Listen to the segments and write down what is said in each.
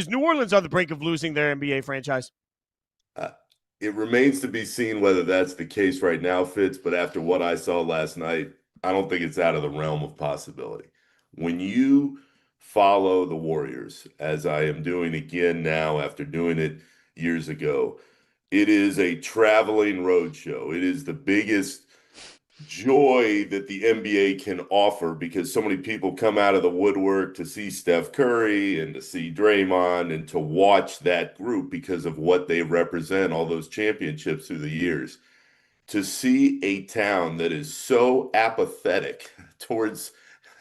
Is New Orleans on the brink of losing their NBA franchise? Uh, it remains to be seen whether that's the case right now, Fitz, but after what I saw last night, I don't think it's out of the realm of possibility. When you follow the Warriors, as I am doing again now after doing it years ago, it is a traveling roadshow. It is the biggest joy that the NBA can offer because so many people come out of the woodwork to see Steph Curry and to see Draymond and to watch that group because of what they represent, all those championships through the years. To see a town that is so apathetic towards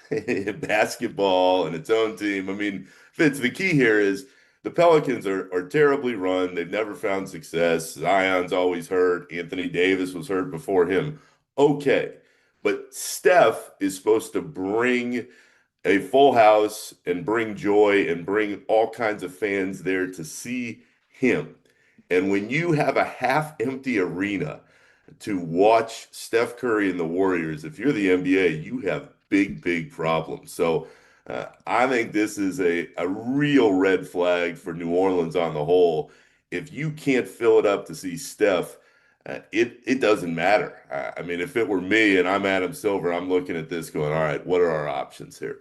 basketball and its own team. I mean, Fitz, the key here is the Pelicans are terribly run. They've never found success. Zion's always hurt. Anthony Davis was hurt before him. Okay. But Steph is supposed to bring a full house and bring joy and bring all kinds of fans there to see him. And when you have a half empty arena to watch Steph Curry and the Warriors, if you're the NBA, you have big, big problems. So I think this is a real red flag for New Orleans on the whole. If you can't fill it up to see Steph, it doesn't matter. I mean, if it were me and I'm Adam Silver, I'm looking at this going, all right, what are our options here?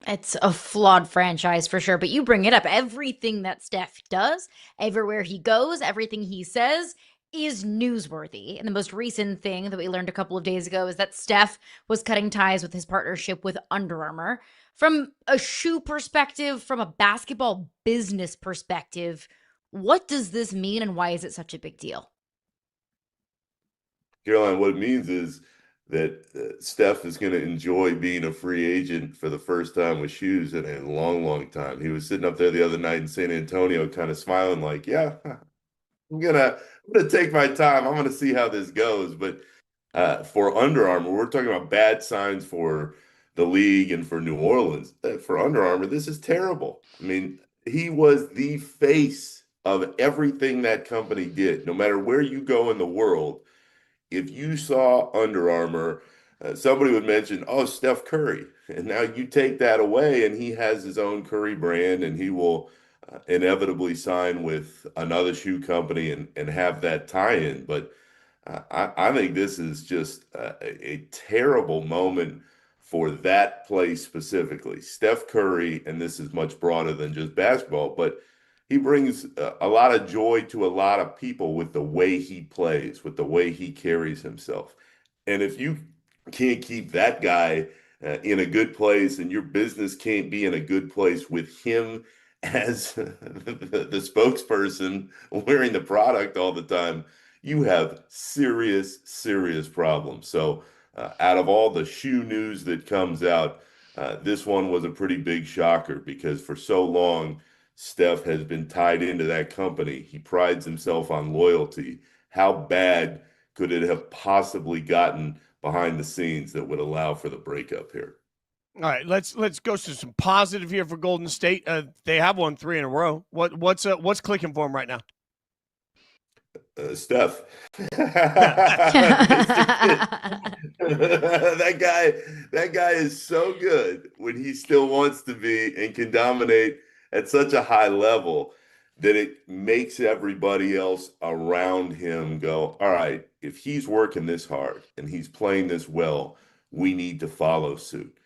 It's a flawed franchise for sure, but you bring it up. Everything that Steph does, everywhere he goes, everything he says is newsworthy. And the most recent thing that we learned a couple of days ago is that Steph was cutting ties with his partnership with Under Armour. From a shoe perspective, from a basketball business perspective, what does this mean and why is it such a big deal? Caroline, what it means is that Steph is going to enjoy being a free agent for the first time with shoes in a long, long time. He was sitting up there the other night in San Antonio, kind of smiling, like, "Yeah, I'm gonna take my time. I'm gonna see how this goes." But for Under Armour, we're talking about bad signs for the league and for New Orleans. For Under Armour, this is terrible. I mean, he was the face of everything that company did. No matter where you go in the world, if you saw Under Armour, somebody would mention, "Oh, Steph Curry," and now you take that away, and he has his own Curry brand, and he will inevitably sign with another shoe company and have that tie-in. But I think this is just a terrible moment for that play specifically. Steph Curry, and this is much broader than just basketball, but he brings a lot of joy to a lot of people with the way he plays, with the way he carries himself. And if you can't keep that guy in a good place and your business can't be in a good place with him as the spokesperson wearing the product all the time, you have serious, serious problems. So, out of all the shoe news that comes out, this one was a pretty big shocker because for so long, Steph has been tied into that company. He prides himself on loyalty. How bad could it have possibly gotten behind the scenes that would allow for the breakup here? All right, let's go to some positive here for Golden State. They have won 3 in a row. What's clicking for them right now? Steph, Mr. Pitt. I That guy is so good when he still wants to be and can dominate at such a high level that it makes everybody else around him go, all right, if he's working this hard and he's playing this well, we need to follow suit.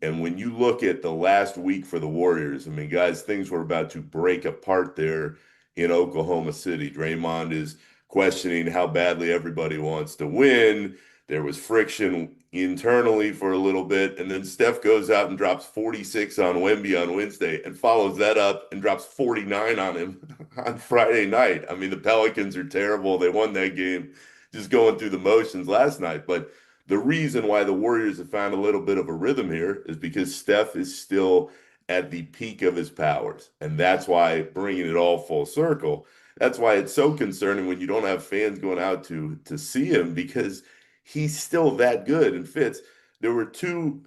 And when you look at the last week for the Warriors, I mean, guys, things were about to break apart there in Oklahoma City. Draymond is questioning how badly everybody wants to win. There was friction internally for a little bit, and then Steph goes out and drops 46 on Wemby on Wednesday and follows that up and drops 49 on him on Friday night. I mean, the Pelicans are terrible. They won that game just going through the motions last night. But the reason why the Warriors have found a little bit of a rhythm here is because Steph is still at the peak of his powers. And that's why bringing it all full circle, that's why it's so concerning when you don't have fans going out to see him because he's still that good. And Fitz, there were two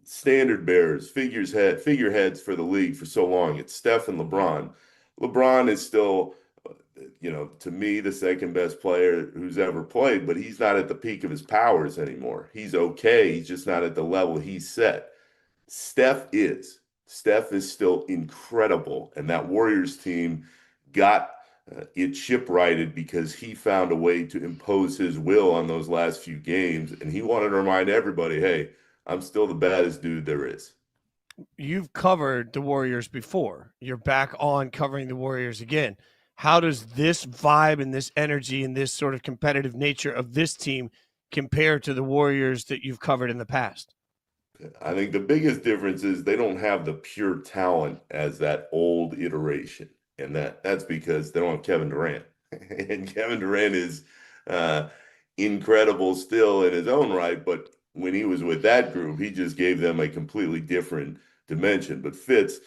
standard bearers, figureheads for the league for so long. It's Steph and LeBron. LeBron is still, to me, the second best player who's ever played, but he's not at the peak of his powers anymore. He's okay. He's just not at the level he's set. Steph is. Steph is still incredible. And that Warriors team got it shipwrighted because he found a way to impose his will on those last few games. And he wanted to remind everybody, hey, I'm still the baddest dude there is. You've covered the Warriors before. You're back on covering the Warriors again. How does this vibe and this energy and this sort of competitive nature of this team compare to the Warriors that you've covered in the past? I think the biggest difference is they don't have the pure talent as that old iteration. And that's because they don't have Kevin Durant. And Kevin Durant is uh, incredible still in his own right, but when he was with that group, he just gave them a completely different dimension. But Fitz,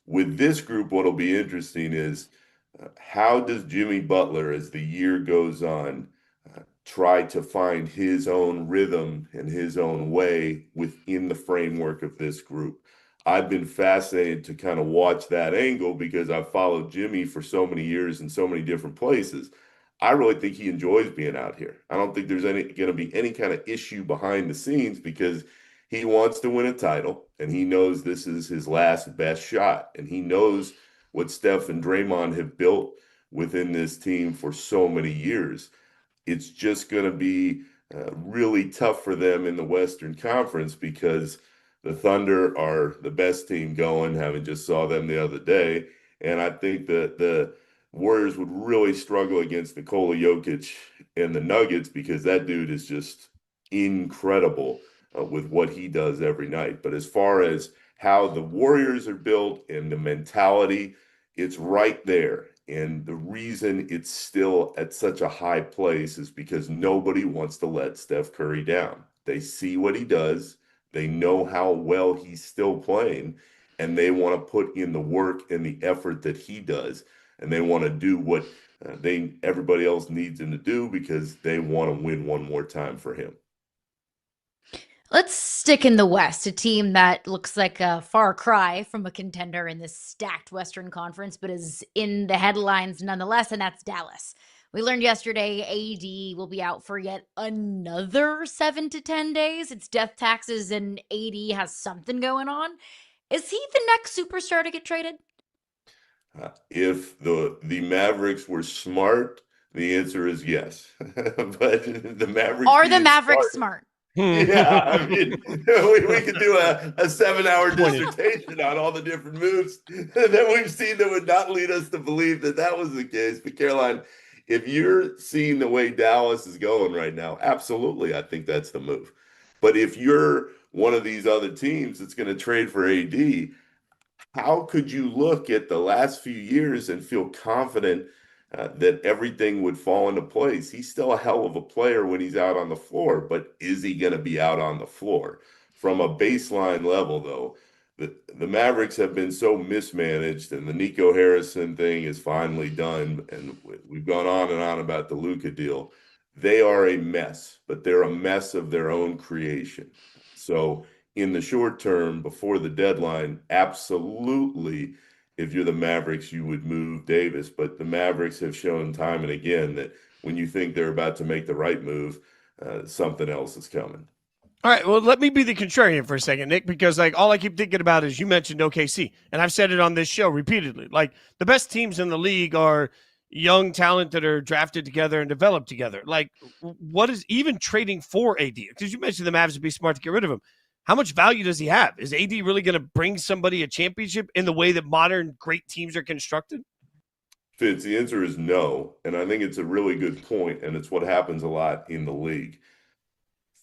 with this group, what'll be interesting is how does Jimmy Butler, as the year goes on, try to find his own rhythm and his own way within the framework of this group? I've been fascinated to kind of watch that angle because I've followed Jimmy for so many years in so many different places. I really think he enjoys being out here. I don't think there's going to be any kind of issue behind the scenes because he wants to win a title and he knows this is his last best shot. And he knows what Steph and Draymond have built within this team for so many years. It's just going to be really tough for them in the Western Conference because the Thunder are the best team going, having just saw them the other day. And I think that the Warriors would really struggle against Nikola Jokic and the Nuggets because that dude is just incredible with what he does every night. But as far as how the Warriors are built and the mentality, it's right there. And the reason it's still at such a high place is because nobody wants to let Steph Curry down. They see what he does. They know how well he's still playing, and they want to put in the work and the effort that he does. And they want to do what everybody else needs him to do because they want to win one more time for him. Let's stick in the West, a team that looks like a far cry from a contender in this stacked Western Conference, but is in the headlines nonetheless, and that's Dallas. We learned yesterday AD will be out for yet another 7 to 10 days. It's death taxes, and AD has something going on. Is he the next superstar to get traded? If the Mavericks were smart, the answer is yes. But the Mavericks Are the Mavericks smart? Yeah, I mean, we could do a 7-hour dissertation on all the different moves that we've seen that would not lead us to believe that that was the case. But Caroline, if you're seeing the way Dallas is going right now, absolutely, I think that's the move. But if you're one of these other teams that's going to trade for AD, how could you look at the last few years and feel confident that everything would fall into place? He's still a hell of a player when he's out on the floor, but is he going to be out on the floor? From a baseline level, though, the Mavericks have been so mismanaged, and the Nico Harrison thing is finally done, and we've gone on and on about the Luka deal. They are a mess, but they're a mess of their own creation. So in the short term, before the deadline, absolutely, if you're the Mavericks, you would move Davis. But the Mavericks have shown time and again that when you think they're about to make the right move, something else is coming. All right, well, let me be the contrarian for a second, Nick, because like all I keep thinking about is you mentioned OKC, and I've said it on this show repeatedly. Like the best teams in the league are young talent that are drafted together and developed together. Like, what is even trading for AD? Because you mentioned the Mavs would be smart to get rid of him. How much value does he have? Is AD really going to bring somebody a championship in the way that modern great teams are constructed? Fitz, the answer is no. And I think it's a really good point, and it's what happens a lot in the league.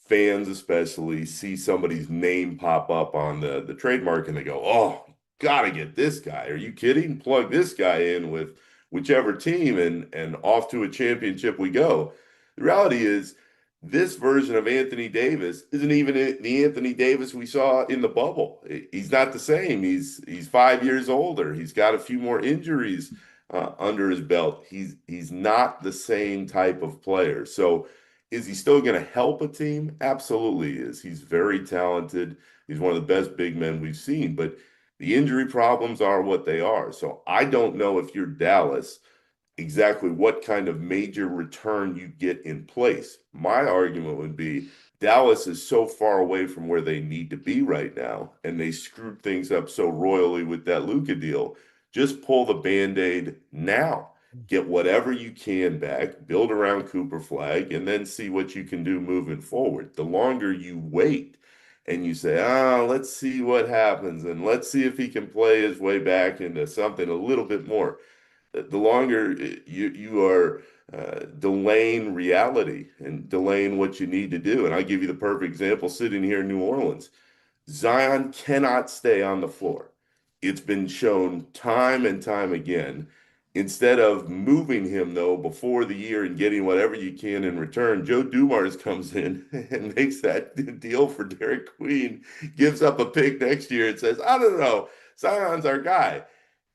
Fans especially see somebody's name pop up on the trademark and they go, oh, gotta get this guy. Are you kidding? Plug this guy in with whichever team and off to a championship we go. The reality is this version of Anthony Davis isn't even the Anthony Davis we saw in the bubble. He's not the same. He's 5 years older. He's got a few more injuries under his belt. He's not the same type of player. So is he still going to help a team? Absolutely is. He's very talented. He's one of the best big men we've seen, but the injury problems are what they are. So I don't know if you're Dallas exactly what kind of major return you get in place. My argument would be Dallas is so far away from where they need to be right now, and they screwed things up so royally with that Luka deal. Just pull the Band-Aid now. Get whatever you can back, build around Cooper Flag, and then see what you can do moving forward. The longer you wait and you say, let's see what happens, and let's see if he can play his way back into something a little bit more, the longer you are delaying reality and delaying what you need to do. And I'll give you the perfect example sitting here in New Orleans. Zion cannot stay on the floor. It's been shown time and time again. Instead of moving him, though, before the year and getting whatever you can in return, Joe Dumars comes in and makes that deal for Derek Queen, gives up a pick next year and says, I don't know, Zion's our guy.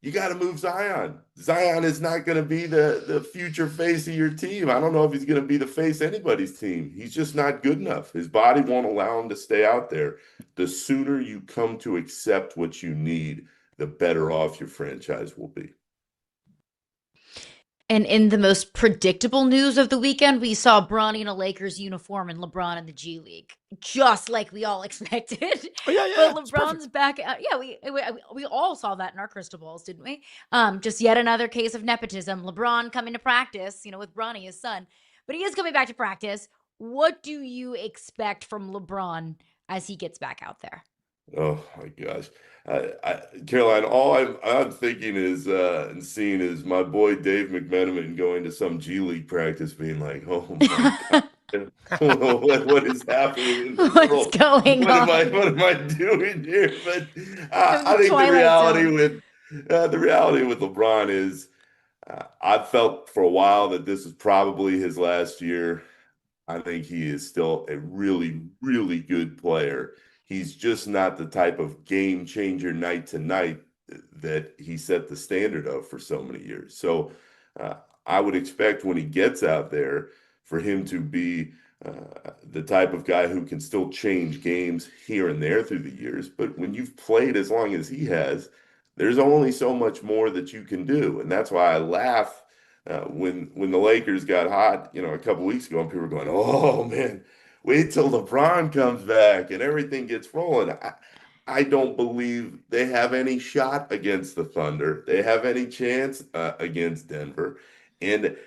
You got to move Zion. Zion is not going to be the future face of your team. I don't know if he's going to be the face of anybody's team. He's just not good enough. His body won't allow him to stay out there. The sooner you come to accept what you need, the better off your franchise will be. And in the most predictable news of the weekend, we saw Bronny in a Lakers uniform and LeBron in the G League, just like we all expected. Oh, yeah, But it's LeBron's perfect. back. We all saw that in our crystal balls, didn't we? Just yet another case of nepotism. LeBron coming to practice, with Bronny, his son, but he is coming back to practice. What do you expect from LeBron as he gets back out there? Oh my gosh. Caroline, all I'm thinking is and seeing is my boy Dave McMenamin going to some G League practice being like, oh my God. What is happening in the What's world? going on? What am I doing here? But I'm I the think Twilight Zone. the reality with LeBron is I felt for a while that this is probably his last year. I think he is still a really, really good player. He's just not the type of game changer night to night that he set the standard of for so many years. So uh, I would expect when he gets out there for him to be the type of guy who can still change games here and there through the years. But when you've played as long as he has, there's only so much more that you can do. And that's why I laugh when the Lakers got hot, a couple weeks ago, and people were going, "Oh man, wait till LeBron comes back and everything gets rolling." I don't believe they have any shot against the Thunder. They have any chance against Denver, and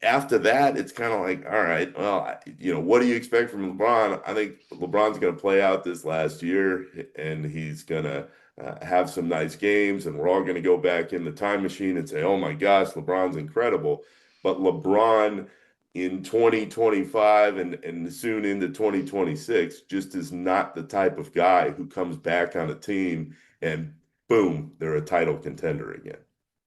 after that, it's kind of like, all right, well, what do you expect from LeBron? I think LeBron's going to play out this last year, and he's going to have some nice games, and we're all going to go back in the time machine and say, oh my gosh, LeBron's incredible. But LeBron in 2025 and soon into 2026 just is not the type of guy who comes back on a team and boom, they're a title contender again.